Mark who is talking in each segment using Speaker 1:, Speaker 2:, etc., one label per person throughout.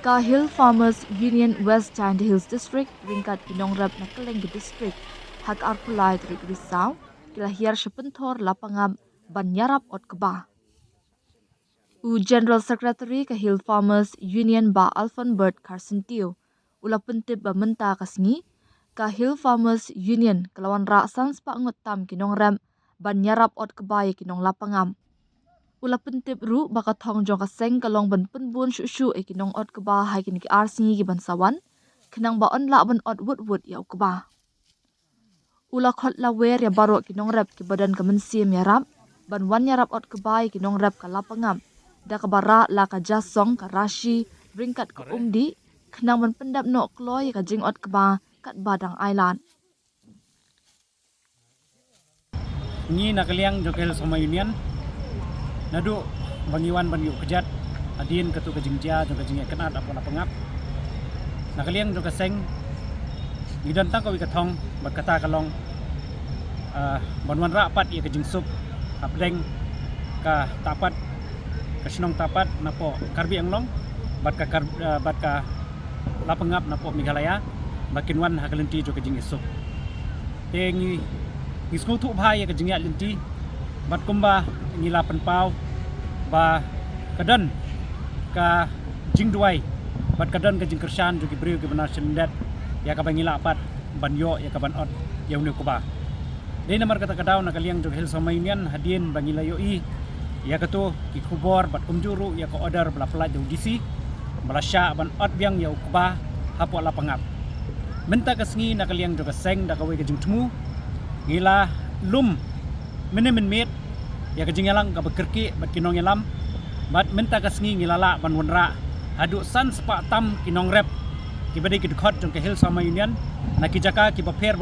Speaker 1: Ka Hill Farmers Union West Giant Hills District ringkat kinong rep na Kelenggi District hak arpulai trik risau kilahir sepentor lapangam banyarap ot kebah. U General Secretary ka Hill Farmers Union ba Alphon Bird Carson Teo ula pentip ba menta kasngi ka Hill Farmers Union kelawan ra sans pa ngot tam kinong rem banyarap ot kebah kinong lapangam. Ula pentip ru baka thong jong kaseng kalong ban penbun shu kinong ot kebah hai kin ki arsingi ki bansawan kenang ba on la ban ot wut ya kebah. Ula khot la wer ya baro kinong rep ki badan kemensim ya rap ban wan ya rap ot kebah kinong rep ka lapangam da ka bara la ka jasong ka rashi ringkat ka umdi kenang ban pendap no kloy ka jing ot kebah kat badang island.
Speaker 2: Ni nakaliang jokel sama union nadu bangiwan banyu kejat adin ketu kejingja jong kejing kenat apa pengap nakaliang jong keseng gidan tang kawi katong berkata kalong banwan rapat ia kejing sup apdeng ka tapat kesenong tapat napo karbi anglong bat ka lapengap napo Meghalaya makin wan hakalenti jong kejing sup tengi ngisngu tu bhai kejing ya lenti bat kumba ngilapan pau ba kadan ka jingduai bat kadan ka jingkersan juga beriu ke benar sendet ya ka bangila apat banyo ya ka ban ot ya unu kuba de namar kata kadaw nakaliang jog hil sama union hadien bangila yoi ya kato ki kubor bat kumjuru ya ka order bala pala jog disi bala sya ban ot biang ya kuba hapo la pangap menta kasngi nakaliang jog seng da kawe ka jingtmu ngila lum menemen met ya kejingalang ka bekerki bat kinong yalam bat menta kasngi ngilala ban wonra hadu san spa tam kinong rep ki bade ki khot jong ke Hill sama union na ki jaka ki baper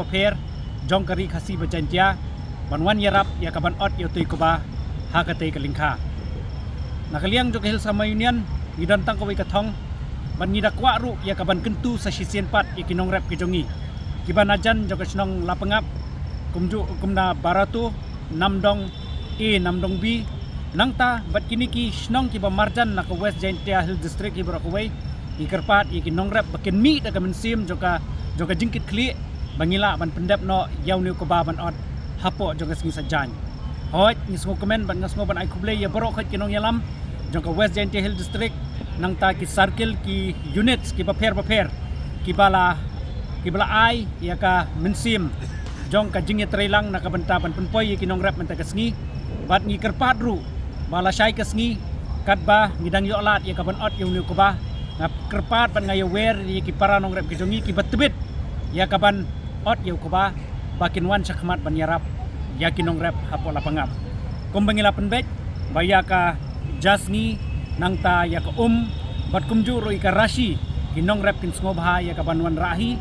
Speaker 2: jong kari khasi bajantia ban wan yarap ya ka ban ot yo tui kuba ha ka tei ka lingkha nakaliang jong ke Hill sama union ngidan tang ko wi ka thong ban ngida kwa ru ya ka ban kentu sa sisien pat ya kinong rep ki jongi ki ban ajan jong ka snong lapangap kumna baratu namdong namdong B nangta bat kini ki snong ki ba marjan na ka West Giant Hill District ki barakaway ikerpat ki nong rep bakin mi da kemensim joka jingkit kli bangila ban pendap no yaw ni ko ban ot hapo joka singi sajan hoy ngismo komen ban ngasmo ban ai kuble ya barok ki nong yalam joka West Giant Hill District nangta ki circle ki units ki paper ki bala ai ya ka mensim jong ka jingit trailang nakabenta ban penpoy ki nong rep menta kasngi bat ngi kerpat ru bala syai kasngi kat ba ngidang yo lat ya kaban ot yung ko ba ngap kerpat ban ngayo wer ki para nong rep ki jongi ki batbit ya kaban ot yo ko ba bakin wan sakmat ban yarap ya ki nong rep hapo lapangap kumbangila penbet baya ka jasni nangta ya ka bat kumjuro ika rashi ki nong rep kin ngobha ya kaban wan rahi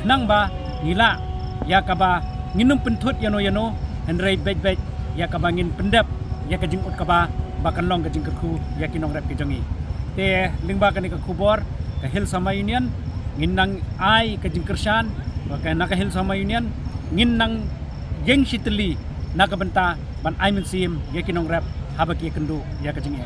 Speaker 2: nang ba ngila ya ka ba nginum pentut yano henrei bet ya kabangin pendap ya kajing ut kaba bakan long kajing kerku ya kinong rep kijongi te lingba kani ka kubor ka Hill sama union nginang ai kajing kersan baka naka Hill sama union nginang yeng sitli nakabenta ban ai mensim ya kinong rep habaki kendu ya kajing